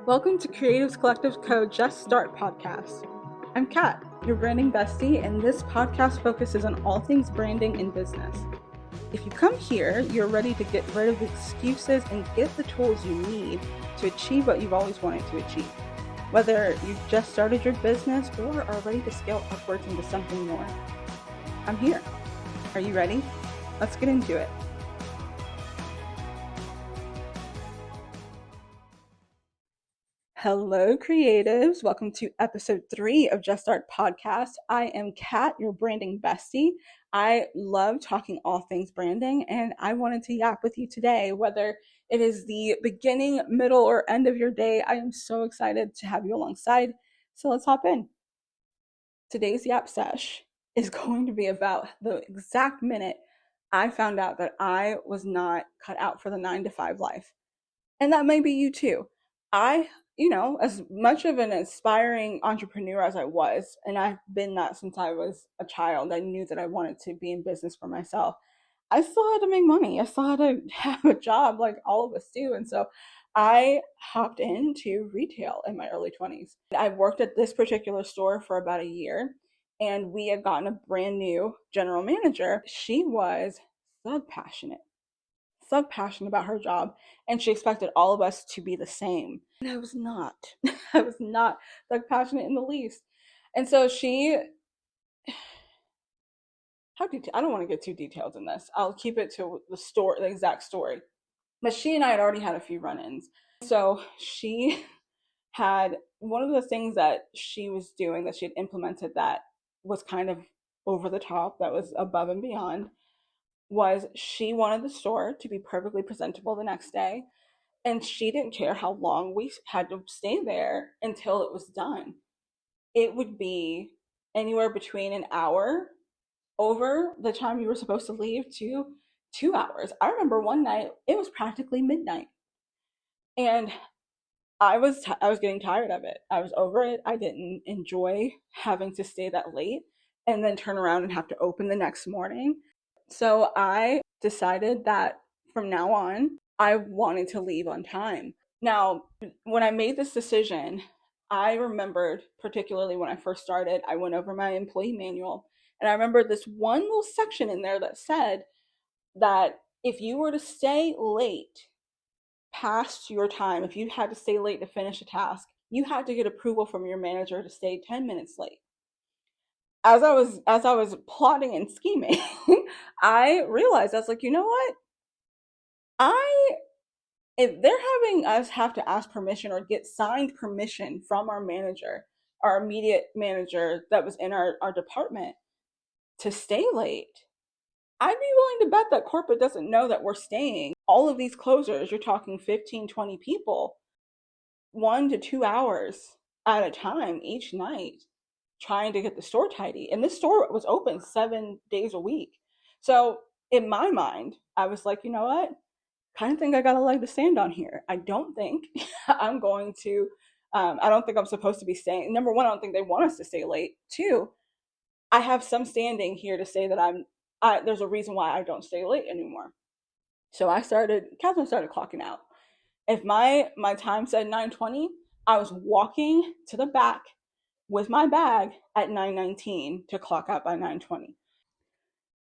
Welcome to Creatives Collective Co. Just Start podcast. I'm Kat, your branding bestie, and this podcast focuses on all things branding and business. If you come here, you're ready to get rid of the excuses and get the tools you need to achieve what you've always wanted to achieve. Whether you've just started your business or are ready to scale upwards into something more, I'm here. Are you ready? Let's get into it. Hello, creatives. Welcome to episode 3 of Just Start Podcast. I am Kat, your branding bestie. I love talking all things branding, and I wanted to yap with you today. Whether it is the beginning, middle, or end of your day, I am so excited to have you alongside. So let's hop in. Today's yap sesh is going to be about the exact minute I found out that I was not cut out for the 9-to-5 life. And that may be you too. As much of an aspiring entrepreneur as I was, and I've been that since I was a child, I knew that I wanted to be in business for myself. I still had to make money. I still had to have a job like all of us do. And so I hopped into retail in my early 20s. I worked at this particular store for about a year, and we had gotten a brand new general manager. She was so passionate about her job, and she expected all of us to be the same. And I was not. I was not like passionate in the least. And so I don't want to get too detailed in this. I'll keep it to the exact story. But she and I had already had a few run-ins. So she had one of the things that she was doing that she had implemented that was kind of over the top, that was above and beyond, was she wanted the store to be perfectly presentable the next day, and she didn't care how long we had to stay there until it was done. It would be anywhere between an hour over the time you were supposed to leave to 2 hours. I remember one night it was practically midnight, and I was getting tired of it. I was over it. I didn't enjoy having to stay that late and then turn around and have to open the next morning. So I decided that from now on, I wanted to leave on time. Now, when I made this decision, I remembered, particularly when I first started, I went over my employee manual, and I remembered this one little section in there that said that if you were to stay late past your time, if you had to stay late to finish a task, you had to get approval from your manager to stay 10 minutes late. As I was plotting and scheming, I realized, I was like, you know what? If they're having us have to ask permission or get signed permission from our manager, our immediate manager that was in our department, to stay late, I'd be willing to bet that corporate doesn't know that we're staying. All of these closers, you're talking 15, 20 people, 1 to 2 hours at a time each night, trying to get the store tidy. And this store was open 7 days a week. So in my mind, I was like, you know what? Kind of think I got a leg to stand on here. I don't think I'm going to, I don't think I'm supposed to be staying. Number one, I don't think they want us to stay late. Two, I have some standing here to say that there's a reason why I don't stay late anymore. So Catherine started clocking out. If my time said 9:20, I was walking to the back with my bag at 9:19 to clock out by 9:20.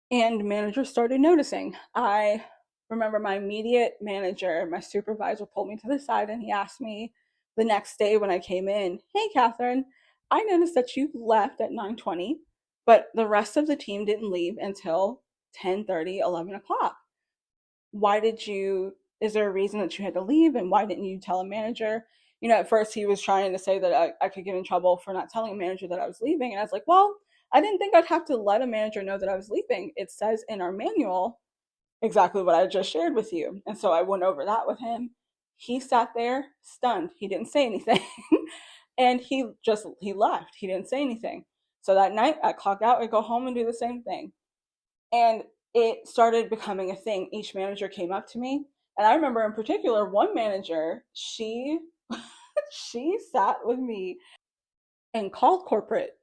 And managers started noticing. I remember my immediate manager, my supervisor, pulled me to the side and he asked me the next day when I came in, "Hey, Catherine, I noticed that you left at 9:20, but the rest of the team didn't leave until 10:30, 11 o'clock. Is there a reason that you had to leave, and why didn't you tell a manager?" At first he was trying to say that I could get in trouble for not telling a manager that I was leaving. And I was like, well, I didn't think I'd have to let a manager know that I was leaving. It says in our manual exactly what I just shared with you. And so I went over that with him. He sat there stunned. He didn't say anything. And he left. He didn't say anything. So that night I clock out, I go home and do the same thing. And it started becoming a thing. Each manager came up to me. And I remember in particular, one manager, she sat with me and called corporate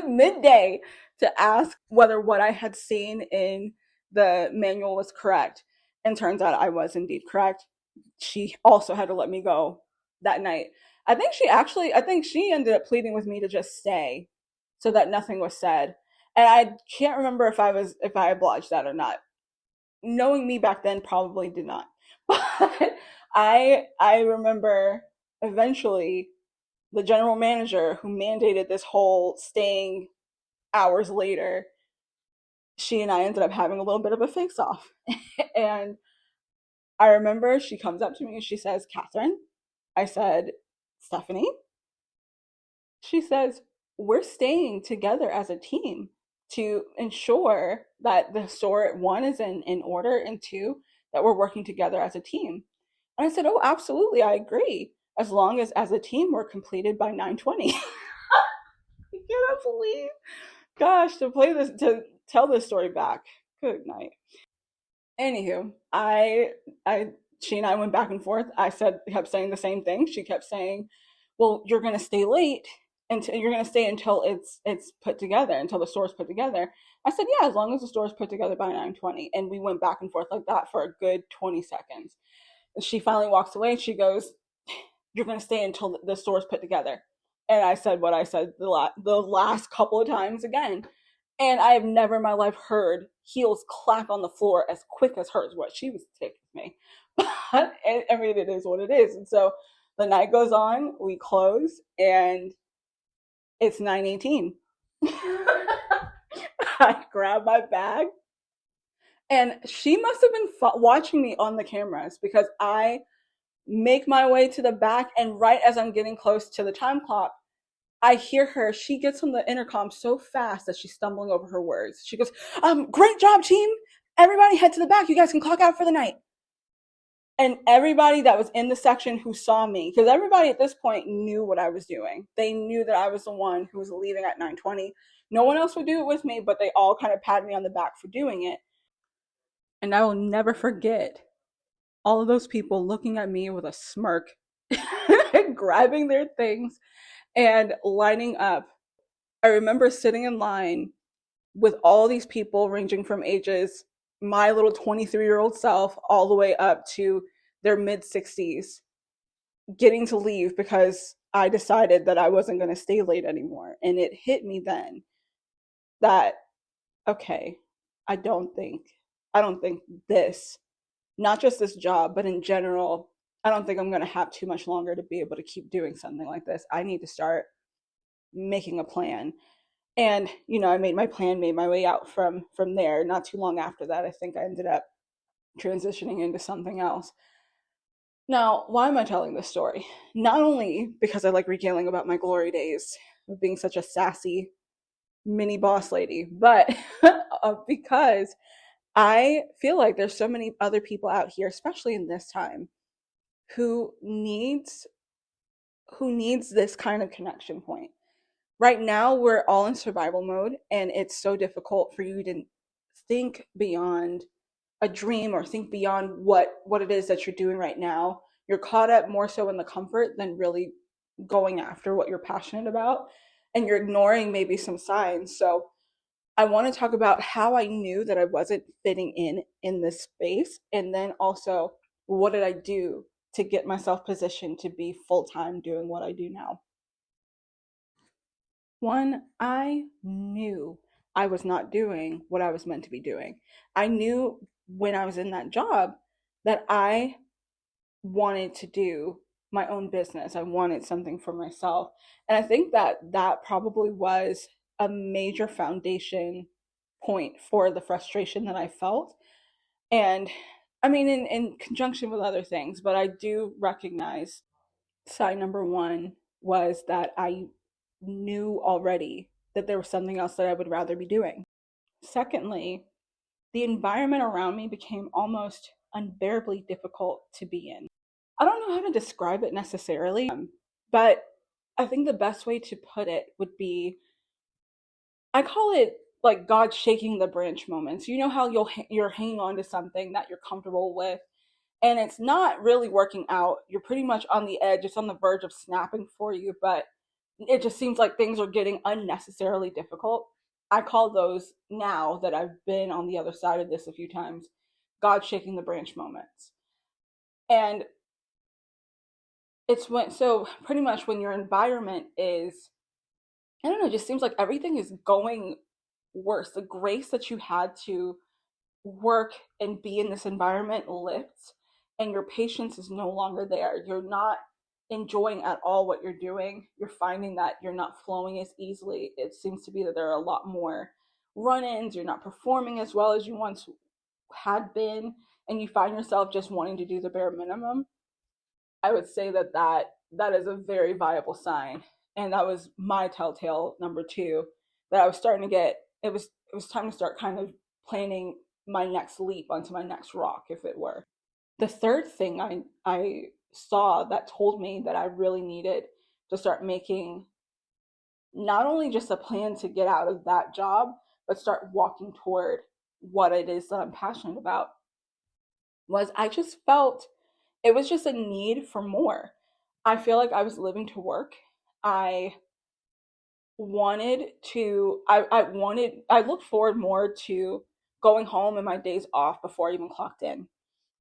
midday to ask whether what I had seen in the manual was correct. And turns out I was indeed correct. She also had to let me go that night. I think she ended up pleading with me to just stay so that nothing was said. And I can't remember if I obliged that or not. Knowing me back then, probably did not. But I remember eventually the general manager who mandated this whole staying hours later, she and I ended up having a little bit of a face off. And I remember she comes up to me and she says, Catherine, I said, Stephanie, she says, we're staying together as a team to ensure that the store, one, is in order, and two, that we're working together as a team. And I said, oh, absolutely, I agree. As long as a team we're completed by 9:20. I cannot believe, gosh, to tell this story back. Good night. Anywho, I she and I went back and forth. Kept saying the same thing. She kept saying, "Well, you're going to stay late until you're going to stay until it's put together, until the store's put together." I said, "Yeah, as long as the store's put together by 9:20." And we went back and forth like that for a good 20 seconds. And she finally walks away and she goes, "You're going to stay until the store's put together." And I said what I said the last couple of times again. And I have never in my life heard heels clap on the floor as quick as hers. What she was taking me. But I mean, it is what it is. And so the night goes on, we close, and it's 9:18. I grab my bag, and she must have been watching me on the cameras because I make my way to the back, and right as I'm getting close to the time clock, I hear her. She gets on the intercom so fast that she's stumbling over her words. She goes, great job, team. Everybody head to the back. You guys can clock out for the night." And everybody that was in the section who saw me, because everybody at this point knew what I was doing. They knew that I was the one who was leaving at 9:20. No one else would do it with me, but they all kind of patted me on the back for doing it. And I will never forget all of those people looking at me with a smirk, grabbing their things and lining up. I remember sitting in line with all these people ranging from ages, my little 23-year-old self, all the way up to their mid 60s, getting to leave because I decided that I wasn't going to stay late anymore. And it hit me then that, okay, I don't think this, not just this job, but in general, I don't think I'm going to have too much longer to be able to keep doing something like this. I need to start making a plan. And I made my plan, made my way out from there. Not too long after that, I think I ended up transitioning into something else. Now, why am I telling this story? Not only because I like regaling about my glory days of being such a sassy mini boss lady, but because I feel like there's so many other people out here, especially in this time, who needs this kind of connection point. Right now, we're all in survival mode, and it's so difficult for you to think beyond a dream or think beyond what it is that you're doing right now. You're caught up more so in the comfort than really going after what you're passionate about, and you're ignoring maybe some signs. So I want to talk about how I knew that I wasn't fitting in this space, and then also what did I do to get myself positioned to be full-time doing what I do now. One, I knew I was not doing what I was meant to be doing. I knew when I was in that job that I wanted to do my own business. I wanted something for myself. And I think that that probably was a major foundation point for the frustration that I felt. And I mean, in conjunction with other things, but I do recognize sign number one was that I knew already that there was something else that I would rather be doing. Secondly, the environment around me became almost unbearably difficult to be in. I don't know how to describe it necessarily, but I think the best way to put it would be, I call it like God shaking the branch moments. You know how you're hanging on to something that you're comfortable with, and it's not really working out. You're pretty much on the edge. It's on the verge of snapping for you, but it just seems like things are getting unnecessarily difficult. I call those, now that I've been on the other side of this a few times, God shaking the branch moments. And it's when, so pretty much when your environment is, I don't know, it just seems like everything is going worse. The grace that you had to work and be in this environment lifts, and your patience is no longer there. You're not enjoying at all what you're doing. You're finding that you're not flowing as easily. It seems to be that there are a lot more run-ins. You're not performing as well as you once had been, and you find yourself just wanting to do the bare minimum. I would say that that is a very viable sign, and that was my telltale number two, that I was starting to get. It was time to start kind of planning my next leap onto my next rock, if it were. The third thing I saw that told me that I really needed to start making not only just a plan to get out of that job, but start walking toward what it is that I'm passionate about, was I just felt it was just a need for more. I feel like I was living to work. I I looked forward more to going home and my days off before I even clocked in.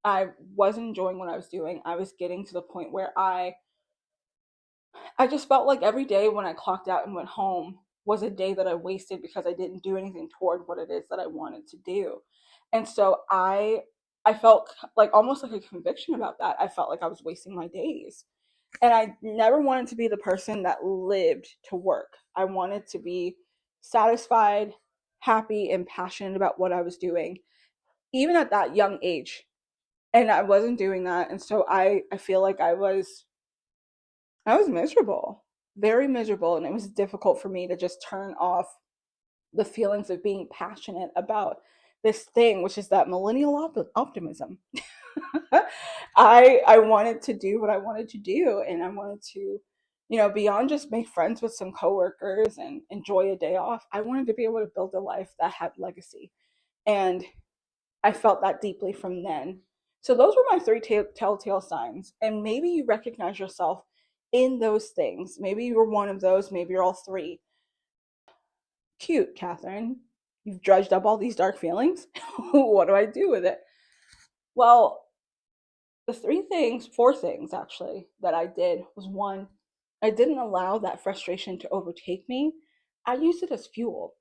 I wasn't enjoying what I was doing. I was getting to the point where I just felt like every day when I clocked out and went home was a day that I wasted because I didn't do anything toward what it is that I wanted to do. And so I felt like almost like a conviction about that. I felt like I was wasting my days. And I never wanted to be the person that lived to work. I wanted to be satisfied, happy, and passionate about what I was doing, even at that young age. And I wasn't doing that. And so I feel like I was miserable, very miserable. And it was difficult for me to just turn off the feelings of being passionate about this thing, which is that millennial optimism. I wanted to do what I wanted to do, and I wanted to, beyond just make friends with some coworkers and enjoy a day off. I wanted to be able to build a life that had legacy, and I felt that deeply from then. So those were my three telltale signs, and maybe you recognize yourself in those things. Maybe you were one of those. Maybe you're all three. Cute, Catherine. You've dredged up all these dark feelings. What do I do with it? Well, the four things actually, that I did was: one, I didn't allow that frustration to overtake me. I used it as fuel.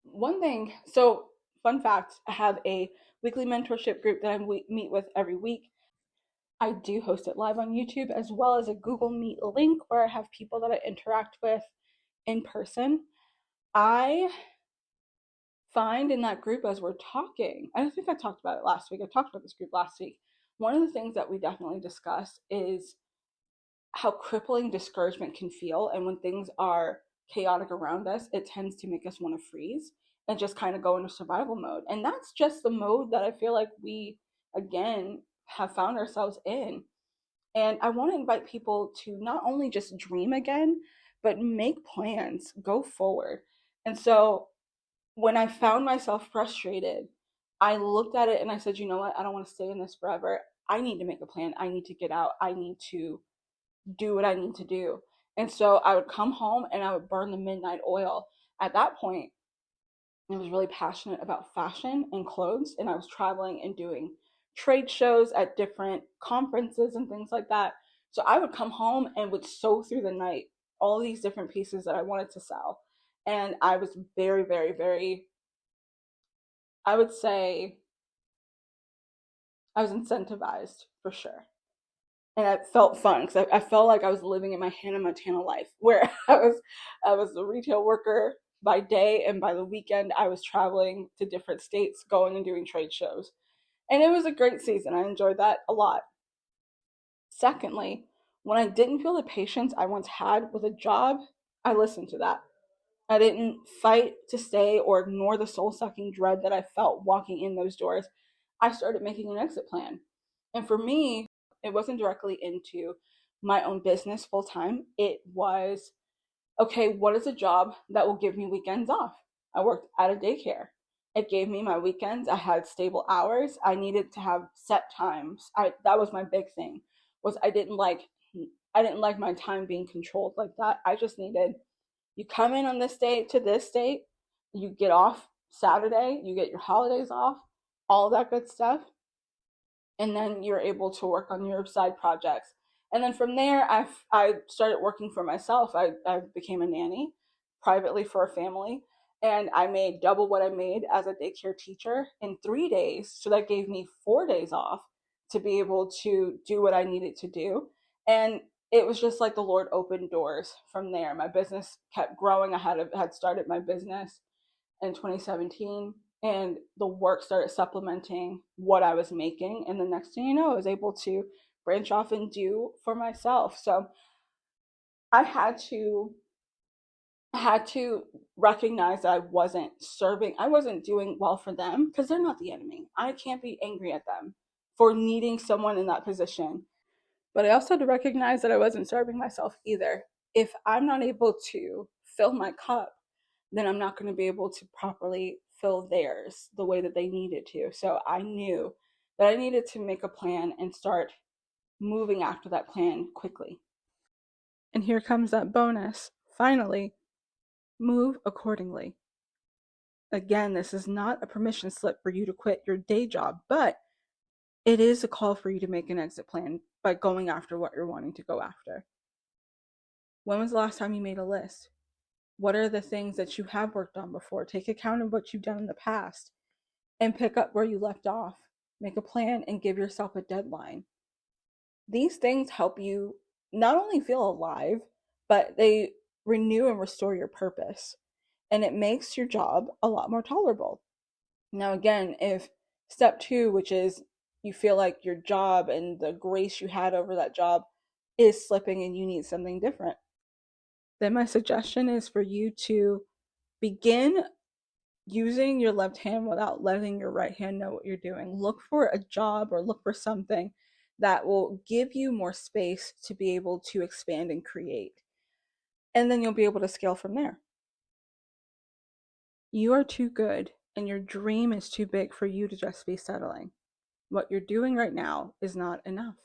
One thing, so fun fact, I have a weekly mentorship group that I meet with every week. I do host it live on YouTube, as well as a Google Meet link where I have people that I interact with in person. I find in that group, as we're talking, I think I talked about it last week. I talked about this group last week. One of the things that we definitely discuss is how crippling discouragement can feel. And when things are chaotic around us, it tends to make us want to freeze and just kind of go into survival mode. And that's just the mode that I feel like we, again, have found ourselves in. And I want to invite people to not only just dream again, but make plans, go forward. And so when I found myself frustrated, I looked at it and I said, you know what? I don't want to stay in this forever. I need to make a plan. I need to get out. I need to do what I need to do. And so I would come home and I would burn the midnight oil. At that point, I was really passionate about fashion and clothes, and I was traveling and doing trade shows at different conferences and things like that. So I would come home and would sew through the night all these different pieces that I wanted to sell. And I was very, very, very, I would say, I was incentivized for sure. And it felt fun because I felt like I was living in my Hannah Montana life, where I was a retail worker by day, and by the weekend I was traveling to different states, going and doing trade shows, and it was a great season. I enjoyed that a lot. Secondly, when I didn't feel the patience I once had with a job, I listened to that. I didn't fight to stay or ignore the soul sucking dread that I felt walking in those doors. I started making an exit plan. And for me, it wasn't directly into my own business full time. It was, okay, what is a job that will give me weekends off? I worked at a daycare. It gave me my weekends. I had stable hours. I needed to have set times. That was my big thing. Was I didn't like my time being controlled like that. I just needed, you come in on this date to this date, you get off Saturday, you get your holidays off, all that good stuff, and then you're able to work on your side projects And then from there, I started working for myself. I became a nanny privately for a family, and I made double what I made as a daycare teacher in 3 days. So that gave me 4 days off to be able to do what I needed to do. And it was just like the Lord opened doors from there. My business kept growing. I had started my business in 2017, and the work started supplementing what I was making. And the next thing you know, I was able to branch off and do for myself. So I had to I had to recognize that I wasn't doing well for them because they're not the enemy. I can't be angry at them for needing someone in that position. But I also had to recognize that I wasn't serving myself either. If I'm not able to fill my cup, then I'm not going to be able to properly fill theirs the way that they needed to. So I knew that I needed to make a plan and start moving after that plan quickly. And here comes that bonus. Finally, move accordingly. Again, this is not a permission slip for you to quit your day job, but it is a call for you to make an exit plan by going after what you're wanting to go after. When was the last time you made a list? What are the things that you have worked on before? Take account of what you've done in the past and pick up where you left off. Make a plan and give yourself a deadline. These things help you not only feel alive, but they renew and restore your purpose. And it makes your job a lot more tolerable. Now, again, if step two, which is you feel like your job and the grace you had over that job is slipping and you need something different, then my suggestion is for you to begin using your left hand without letting your right hand know what you're doing. Look for a job or look for something that will give you more space to be able to expand and create. And then you'll be able to scale from there. You are too good, and your dream is too big for you to just be settling. What you're doing right now is not enough.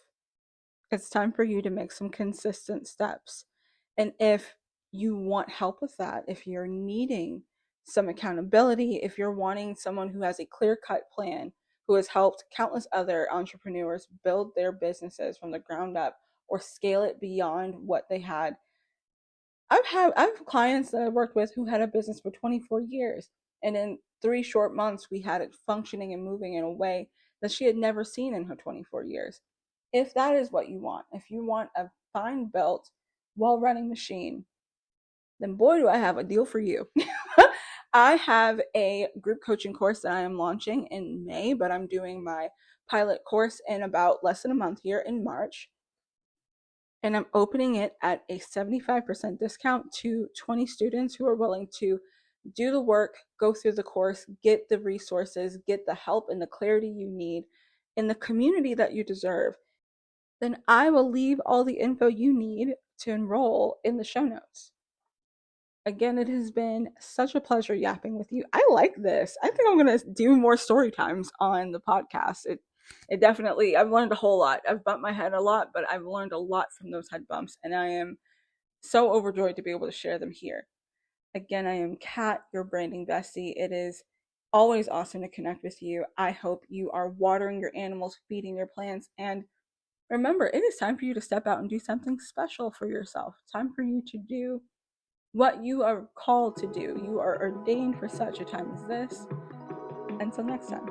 It's time for you to make some consistent steps. And if you want help with that, if you're needing some accountability, if you're wanting someone who has a clear cut plan, who has helped countless other entrepreneurs build their businesses from the ground up or scale it beyond what they had. I've clients that I've worked with who had a business for 24 years, and in 3 short months we had it functioning and moving in a way that she had never seen in her 24 years. If that is what you want, if you want a fine built, well running machine, then boy, do I have a deal for you. I have a group coaching course that I am launching in May, but I'm doing my pilot course in about less than a month here in March. And I'm opening it at a 75% discount to 20 students who are willing to do the work, go through the course, get the resources, get the help and the clarity you need in the community that you deserve. Then I will leave all the info you need to enroll in the show notes. Again, it has been such a pleasure yapping with you. I like this. I think I'm going to do more story times on the podcast. It definitely, I've learned a whole lot. I've bumped my head a lot, but I've learned a lot from those head bumps, and I am so overjoyed to be able to share them here. Again, I am Kat, your branding bestie. It is always awesome to connect with you. I hope you are watering your animals, feeding your plants, and remember, it is time for you to step out and do something special for yourself. Time for you to do what you are called to do. You are ordained for such a time as this. Until next time.